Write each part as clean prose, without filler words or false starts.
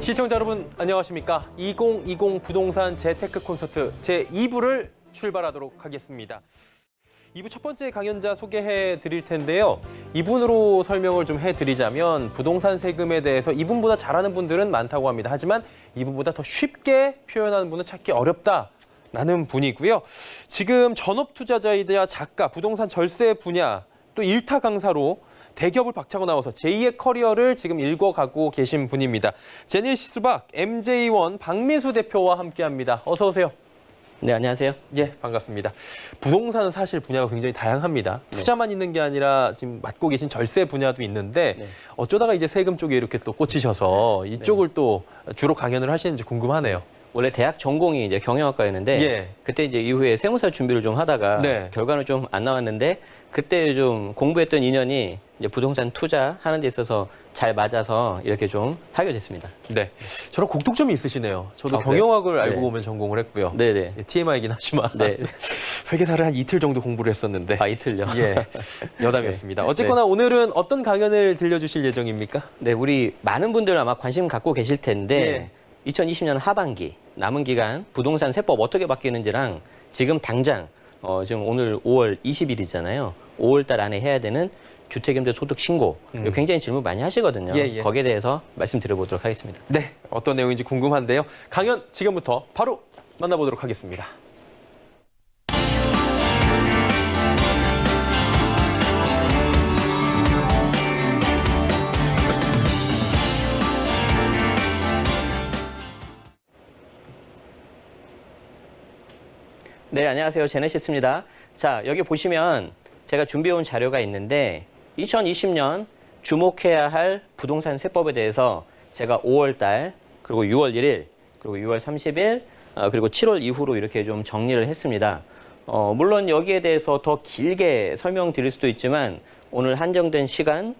시청자 여러분 안녕하십니까? 2020 부동산 재테크 콘서트 제2부를 출발하도록 하겠습니다. 2부 첫 번째 강연자 소개해 드릴 텐데요. 이분으로 설명을 좀 해드리자면 부동산 세금에 대해서 이분보다 잘하는 분들은 많다고 합니다. 하지만 이분보다 더 쉽게 표현하는 분은 찾기 어렵다라는 분이고요. 지금 전업투자자이자 작가, 부동산 절세 분야 또 일타 강사로 대기업을 박차고 나와서 제2의 커리어를 지금 읽어가고 계신 분입니다. 제네시스박 MJ1 박민수 대표와 함께합니다. 어서 오세요. 네, 안녕하세요. 예, 반갑습니다. 부동산은 사실 분야가 굉장히 다양합니다. 투자만 있는 게 아니라 지금 맡고 계신 절세 분야도 있는데 어쩌다가 이제 세금 쪽에 이렇게 또 꽂히셔서 이쪽을 또 주로 강연을 하시는지 궁금하네요. 원래 대학 전공이 이제 경영학과였는데 예. 그때 이제 이후에 세무사 준비를 좀 하다가 네. 결과는 좀 안 나왔는데 그때 좀 공부했던 인연이 이제 부동산 투자하는 데 있어서 잘 맞아서 이렇게 좀 하게 됐습니다. 네, 저랑 공통점이 있으시네요. 저도 아, 그래요? 경영학을 알고 네. 보면 전공을 했고요. 네네. 예, TMI이긴 하지만 네. 회계사를 한 이틀 정도 공부를 했었는데 아, 이틀요? 예, 여담이었습니다. 어쨌거나 오늘은 어떤 강연을 들려주실 예정입니까? 네, 우리 많은 분들 아마 관심 갖고 계실 텐데 2020년 하반기 남은 기간 부동산 세법 어떻게 바뀌는지랑 지금 당장 지금 오늘 5월 20일이잖아요. 5월 달 안에 해야 되는 주택임대소득 신고 이거 굉장히 질문 많이 하시거든요. 예. 거기에 대해서 말씀드려보도록 하겠습니다. 네, 어떤 내용인지 궁금한데요. 강연 지금부터 바로 만나보도록 하겠습니다. 네, 안녕하세요. 제네시스입니다. 자, 여기 보시면 제가 준비해온 자료가 있는데 2020년 주목해야 할 부동산 세법에 대해서 제가 5월 달, 그리고 6월 1일, 그리고 6월 30일, 그리고 7월 이후로 이렇게 좀 정리를 했습니다. 물론 여기에 대해서 더 길게 설명드릴 수도 있지만 오늘 한정된 시간,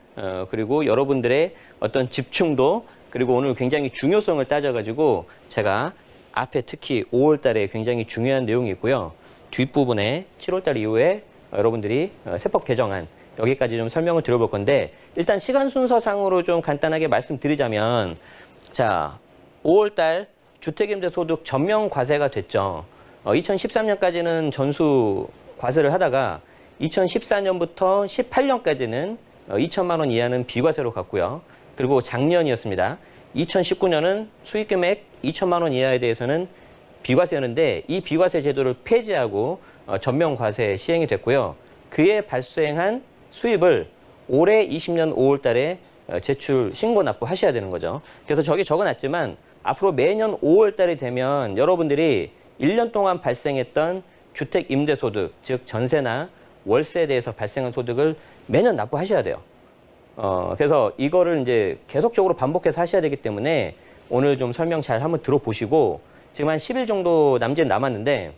그리고 여러분들의 어떤 집중도, 그리고 오늘 굉장히 중요성을 따져가지고 제가 앞에 특히 5월 달에 굉장히 중요한 내용이 있고요. 뒷부분에 7월 달 이후에 여러분들이 세법 개정안 여기까지 좀 설명을 드려볼 건데 일단 시간 순서상으로 좀 간단하게 말씀드리자면 자, 5월 달 주택임대소득 전면 과세가 됐죠. 2013년까지는 전수 과세를 하다가 2014년부터 18년까지는 2천만 원 이하는 비과세로 갔고요. 그리고 작년이었습니다. 2019년은 수익금액 2천만 원 이하에 대해서는 비과세였는데 이 비과세 제도를 폐지하고 전면 과세 시행이 됐고요. 그에 발생한 수입을 올해 20년 5월 달에 제출 신고 납부하셔야 되는 거죠. 그래서 저기 적어놨지만 앞으로 매년 5월 달이 되면 여러분들이 1년 동안 발생했던 주택 임대소득, 즉 전세나 월세에 대해서 발생한 소득을 매년 납부하셔야 돼요. 그래서 이거를 이제 계속적으로 반복해서 하셔야 되기 때문에 오늘 좀 설명 잘 한번 들어보시고 지금 한 10일 정도 남았는데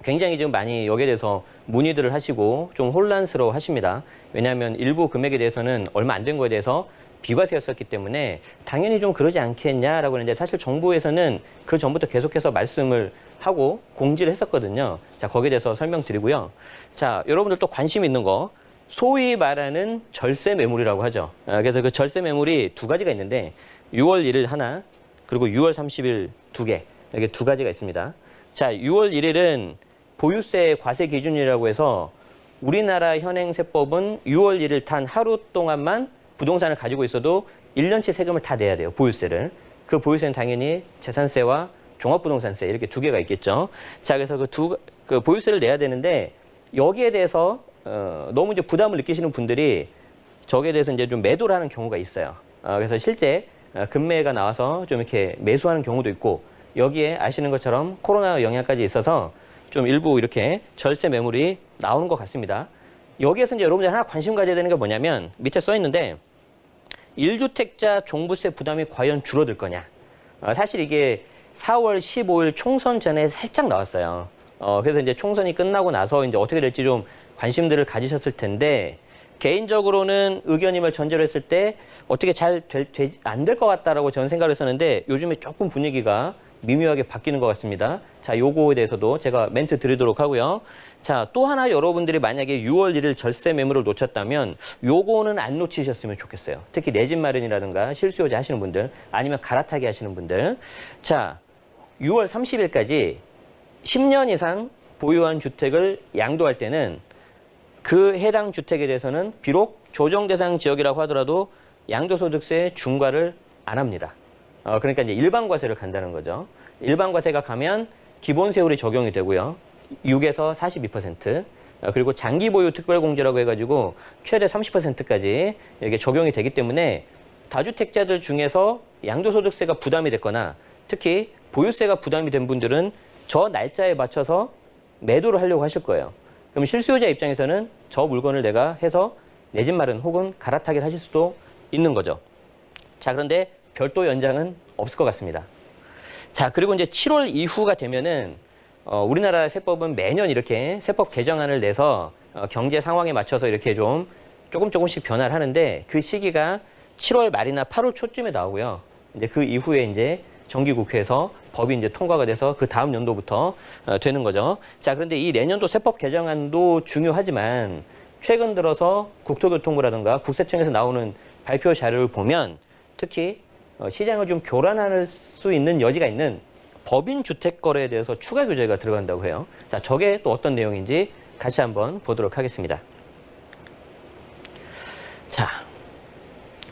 굉장히 지금 많이 여기에 대해서 문의들을 하시고 좀 혼란스러워 하십니다. 왜냐하면 일부 금액에 대해서는 얼마 안 된 거에 대해서 비과세였었기 때문에 당연히 좀 그러지 않겠냐라고 하는데 사실 정부에서는 그 전부터 계속해서 말씀을 하고 공지를 했었거든요. 자, 거기에 대해서 설명드리고요. 자, 여러분들도 관심 있는 거 소위 말하는 절세 매물이라고 하죠. 그래서 그 절세 매물이 두 가지가 있는데 6월 1일 하나, 그리고 6월 30일 두 개, 이렇게 두 가지가 있습니다. 자, 6월 1일은 보유세 과세 기준이라고 해서 우리나라 현행 세법은 6월 1일 단 하루 동안만 부동산을 가지고 있어도 1년치 세금을 다 내야 돼요, 보유세를. 그 보유세는 당연히 재산세와 종합부동산세 이렇게 두 개가 있겠죠. 자, 그래서 그 보유세를 내야 되는데 여기에 대해서 너무 이제 부담을 느끼시는 분들이 저기에 대해서 이제 좀 매도를 하는 경우가 있어요. 그래서 실제 급매가 나와서 좀 이렇게 매수하는 경우도 있고 여기에 아시는 것처럼 코로나 영향까지 있어서 좀 일부 이렇게 절세 매물이 나오는 것 같습니다. 여기에서 이제 여러분들 하나 관심 가져야 되는 게 뭐냐면 밑에 써 있는데 1주택자 종부세 부담이 과연 줄어들 거냐. 사실 이게 4월 15일 총선 전에 살짝 나왔어요. 그래서 이제 총선이 끝나고 나서 이제 어떻게 될지 좀 관심들을 가지셨을 텐데 개인적으로는 의견임을 전제로 했을 때 어떻게 잘 안 될 것 같다라고 저는 생각을 했었는데 요즘에 조금 분위기가 미묘하게 바뀌는 것 같습니다. 자, 요거에 대해서도 제가 멘트 드리도록 하고요. 자, 또 하나 여러분들이 만약에 6월 1일 절세 매물을 놓쳤다면 요거는 안 놓치셨으면 좋겠어요. 특히 내 집 마련이라든가 실수요자 하시는 분들, 아니면 갈아타기 하시는 분들. 자, 6월 30일까지 10년 이상 보유한 주택을 양도할 때는 그 해당 주택에 대해서는 비록 조정 대상 지역이라고 하더라도 양도소득세 중과를 안 합니다. 그러니까 이제 일반과세를 간다는 거죠. 일반과세가 가면 기본세율이 적용이 되고요. 6에서 42%, 그리고 장기보유 특별공제라고 해가지고 최대 30%까지 이게 적용이 되기 때문에 다주택자들 중에서 양도소득세가 부담이 됐거나 특히 보유세가 부담이 된 분들은 저 날짜에 맞춰서 매도를 하려고 하실 거예요. 그럼 실수요자 입장에서는 저 물건을 내가 해서 내 집 마련 혹은 갈아타기를 하실 수도 있는 거죠. 자, 그런데 별도 연장은 없을 것 같습니다. 자, 그리고 이제 7월 이후가 되면은 우리나라 세법은 매년 이렇게 세법 개정안을 내서 경제 상황에 맞춰서 이렇게 좀 조금씩 변화를 하는데 그 시기가 7월 말이나 8월 초쯤에 나오고요. 이제 그 이후에 이제 정기국회에서 법이 이제 통과가 돼서 그 다음 연도부터 되는 거죠. 자, 그런데 이 내년도 세법 개정안도 중요하지만 최근 들어서 국토교통부라든가 국세청에서 나오는 발표 자료를 보면 특히 시장을 좀 교란할 수 있는 여지가 있는 법인 주택 거래에 대해서 추가 규제가 들어간다고 해요. 자, 저게 또 어떤 내용인지 같이 한번 보도록 하겠습니다. 자,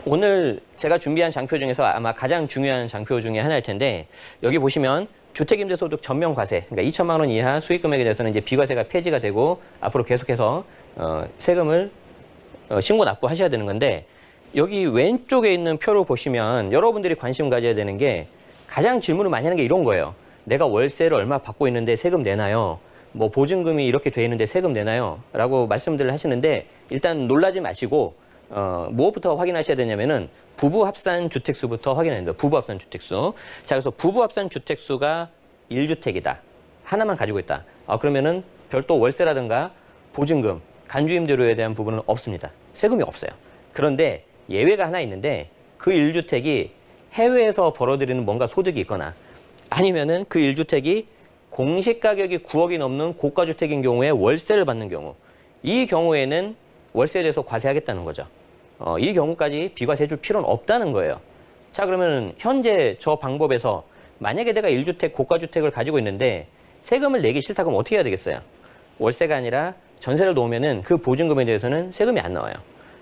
오늘 제가 준비한 장표 중에서 아마 가장 중요한 장표 중에 하나일 텐데 여기 보시면 주택임대소득 전면과세, 그러니까 2천만 원 이하 수익금액에 대해서는 이제 비과세가 폐지가 되고 앞으로 계속해서 세금을 신고 납부하셔야 되는 건데 여기 왼쪽에 있는 표를 보시면 여러분들이 관심 가져야 되는 게 가장 질문을 많이 하는 게 이런 거예요. 내가 월세를 얼마 받고 있는데 세금 내나요? 뭐 보증금이 이렇게 돼 있는데 세금 내나요? 라고 말씀들을 하시는데 일단 놀라지 마시고 무엇부터 확인하셔야 되냐면은 부부 합산 주택수부터 확인해야 됩니다. 부부 합산 주택수. 자, 그래서 부부 합산 주택수가 1주택이다. 하나만 가지고 있다. 그러면은 별도 월세라든가 보증금, 간주임대료에 대한 부분은 없습니다. 세금이 없어요. 그런데 예외가 하나 있는데 그 1주택이 해외에서 벌어들이는 뭔가 소득이 있거나 아니면은 그 1주택이 공시가격이 9억이 넘는 고가주택인 경우에 월세를 받는 경우, 이 경우에는 월세에 대해서 과세하겠다는 거죠. 이 경우까지 비과세 해줄 필요는 없다는 거예요. 자, 그러면 현재 저 방법에서 만약에 내가 1주택 고가주택을 가지고 있는데 세금을 내기 싫다 그러면 어떻게 해야 되겠어요? 월세가 아니라 전세를 놓으면은 그 보증금에 대해서는 세금이 안 나와요.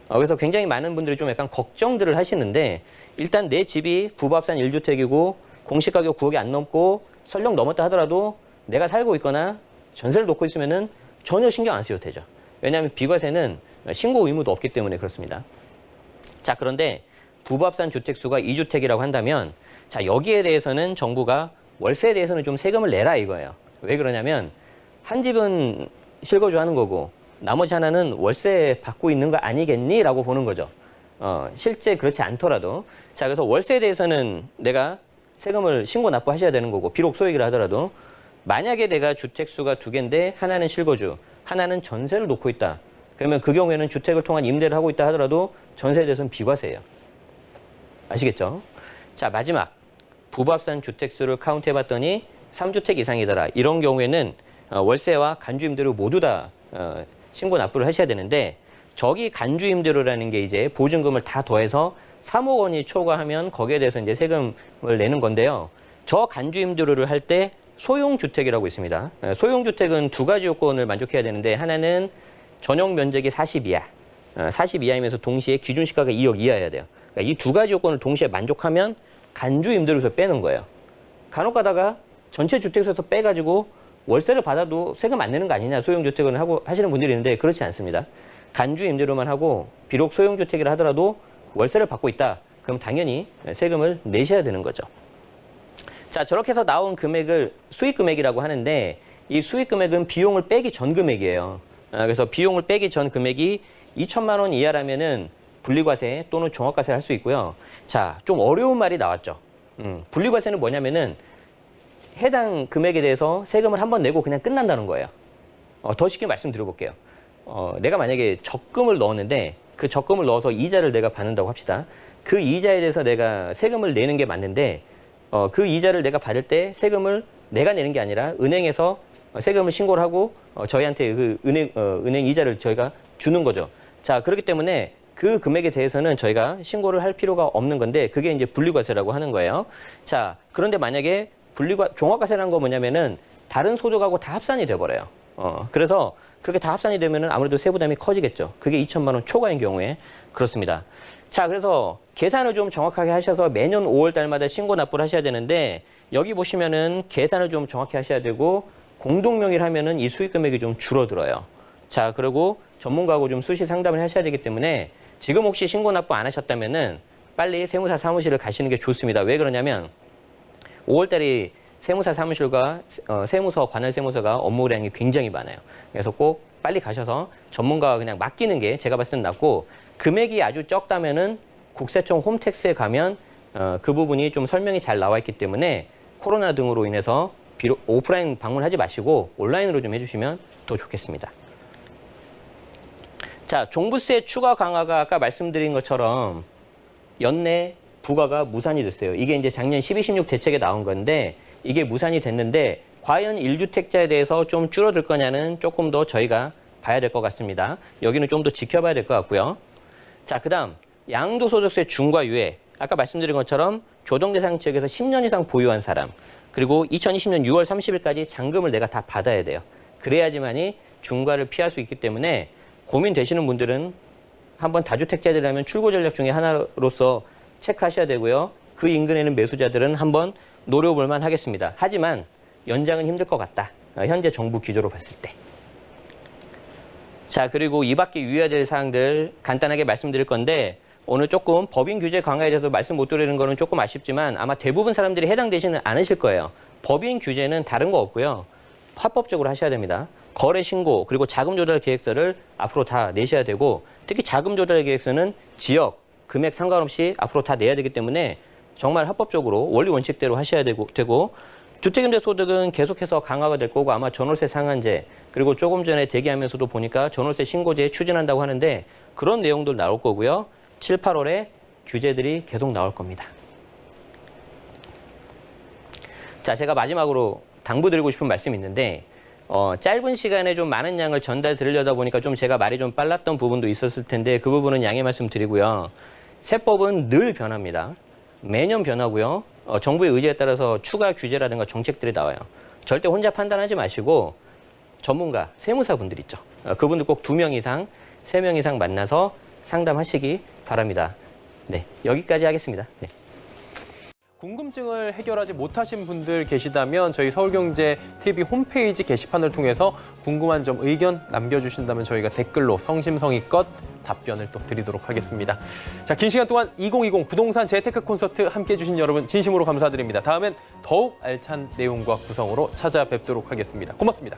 그래서 굉장히 많은 분들이 좀 약간 걱정들을 하시는데 일단 내 집이 부부합산 1주택이고 공시가격 9억이 안 넘고 설령 넘었다 하더라도 내가 살고 있거나 전세를 놓고 있으면은 전혀 신경 안 쓰셔도 되죠. 왜냐하면 비과세는 신고 의무도 없기 때문에 그렇습니다. 자, 그런데 부부합산 주택수가 2주택이라고 한다면 자, 여기에 대해서는 정부가 월세에 대해서는 좀 세금을 내라 이거예요. 왜 그러냐면 한 집은 실거주하는 거고 나머지 하나는 월세 받고 있는 거 아니겠니? 라고 보는 거죠. 실제 그렇지 않더라도. 자, 그래서 월세에 대해서는 내가 세금을 신고 납부하셔야 되는 거고 비록 소액이라 하더라도 만약에 내가 주택수가 2개인데 하나는 실거주, 하나는 전세를 놓고 있다. 그러면 그 경우에는 주택을 통한 임대를 하고 있다 하더라도 전세에 대해서는 비과세예요. 아시겠죠? 자, 마지막. 부부합산 주택수를 카운트해봤더니 3주택 이상이더라. 이런 경우에는 월세와 간주임대료 모두 다 신고 납부를 하셔야 되는데 저기 간주임대료라는 게 이제 보증금을 다 더해서 3억 원이 초과하면 거기에 대해서 이제 세금을 내는 건데요. 저 간주임대료를 할 때 소용주택이라고 있습니다. 소용주택은 2가지 요건을 만족해야 되는데 하나는 전용 면적이 40 이하, 40 이하이면서 동시에 기준시가가 2억 이하여야 돼요. 그러니까 이 2가지 요건을 동시에 만족하면 간주임대료에서 빼는 거예요. 간혹 가다가 전체 주택수에서 빼가지고 월세를 받아도 세금 안 내는 거 아니냐 소용주택은 하고 하시는 분들이 있는데 그렇지 않습니다. 간주임대료만 하고 비록 소용주택이라 하더라도 월세를 받고 있다. 그럼 당연히 세금을 내셔야 되는 거죠. 자, 저렇게 해서 나온 금액을 수익금액이라고 하는데 이 수익금액은 비용을 빼기 전 금액이에요. 그래서 비용을 빼기 전 금액이 2천만 원 이하라면은 분리과세 또는 종합과세를 할 수 있고요. 자, 좀 어려운 말이 나왔죠. 분리과세는 뭐냐면은 해당 금액에 대해서 세금을 한번 내고 그냥 끝난다는 거예요. 더 쉽게 말씀드려볼게요. 내가 만약에 적금을 넣었는데 그 적금을 넣어서 이자를 내가 받는다고 합시다. 그 이자에 대해서 내가 세금을 내는 게 맞는데 그 이자를 내가 받을 때 세금을 내가 내는 게 아니라 은행에서 세금을 신고를 하고 저희한테 그 은행 이자를 저희가 주는 거죠. 자, 그렇기 때문에 그 금액에 대해서는 저희가 신고를 할 필요가 없는 건데 그게 이제 분리과세라고 하는 거예요. 자, 그런데 만약에 종합과세라는 거 뭐냐면은 다른 소득하고 다 합산이 돼버려요. 그래서 그렇게 다 합산이 되면은 아무래도 세부담이 커지겠죠. 그게 2천만 원 초과인 경우에 그렇습니다. 자, 그래서 계산을 좀 정확하게 하셔서 매년 5월 달마다 신고 납부를 하셔야 되는데 여기 보시면은 계산을 좀 정확히 하셔야 되고 공동명의를 하면은 이 수익 금액이 좀 줄어들어요. 자, 그리고 전문가하고 좀 수시 상담을 하셔야 되기 때문에 지금 혹시 신고 납부 안 하셨다면은 빨리 세무사 사무실을 가시는 게 좋습니다. 왜 그러냐면 5월 달이 세무사 사무실과 세무서, 관할 세무서가 업무량이 굉장히 많아요. 그래서 꼭 빨리 가셔서 전문가와 그냥 맡기는 게 제가 봤을 땐 낫고 금액이 아주 적다면은 국세청 홈택스에 가면 그 부분이 좀 설명이 잘 나와 있기 때문에 코로나 등으로 인해서 비록 오프라인 방문하지 마시고 온라인으로 좀 해주시면 더 좋겠습니다. 자, 종부세 추가 강화가 아까 말씀드린 것처럼 연내 부과가 무산이 됐어요. 이게 이제 작년 12.16 대책에 나온 건데 이게 무산이 됐는데 과연 1주택자에 대해서 좀 줄어들 거냐는 조금 더 저희가 봐야 될 것 같습니다. 여기는 좀 더 지켜봐야 될 것 같고요. 자, 그다음 양도소득세 중과 유예. 아까 말씀드린 것처럼 조정대상 지역에서 10년 이상 보유한 사람 그리고 2020년 6월 30일까지 잔금을 내가 다 받아야 돼요. 그래야지만이 중과를 피할 수 있기 때문에 고민되시는 분들은 한번 다주택자들이라면 출고 전략 중에 하나로서 체크하셔야 되고요. 그 인근에는 매수자들은 한번 노려볼 만 하겠습니다. 하지만 연장은 힘들 것 같다. 현재 정부 기조로 봤을 때. 자, 그리고 이 밖에 유의해야 될 사항들 간단하게 말씀드릴 건데 오늘 조금 법인 규제 강화에 대해서 말씀 못 드리는 거는 조금 아쉽지만 아마 대부분 사람들이 해당되지는 않으실 거예요. 법인 규제는 다른 거 없고요. 합법적으로 하셔야 됩니다. 거래 신고 그리고 자금 조달 계획서를 앞으로 다 내셔야 되고 특히 자금 조달 계획서는 지역, 금액 상관없이 앞으로 다 내야 되기 때문에 정말 합법적으로 원리 원칙대로 하셔야 되고 주택임대소득은 계속해서 강화가 될 거고 아마 전월세 상한제 그리고 조금 전에 대기하면서도 보니까 전월세 신고제 추진한다고 하는데 그런 내용들 나올 거고요. 7, 8월에 규제들이 계속 나올 겁니다. 자, 제가 마지막으로 당부드리고 싶은 말씀이 있는데 짧은 시간에 좀 많은 양을 전달 드리려다 보니까 좀 제가 말이 좀 빨랐던 부분도 있었을 텐데 그 부분은 양해 말씀 드리고요. 세법은 늘 변합니다. 매년 변하고요. 정부의 의지에 따라서 추가 규제라든가 정책들이 나와요. 절대 혼자 판단하지 마시고 전문가, 세무사분들 있죠. 그분들 꼭 2명 이상, 3명 이상 만나서 상담하시기 바랍니다. 네, 여기까지 하겠습니다. 네. 궁금증을 해결하지 못하신 분들 계시다면 저희 서울경제TV 홈페이지 게시판을 통해서 궁금한 점, 의견 남겨주신다면 저희가 댓글로 성심성의껏 답변을 또 드리도록 하겠습니다. 자, 긴 시간 동안 2020 부동산 재테크 콘서트 함께해 주신 여러분 진심으로 감사드립니다. 다음엔 더욱 알찬 내용과 구성으로 찾아뵙도록 하겠습니다. 고맙습니다.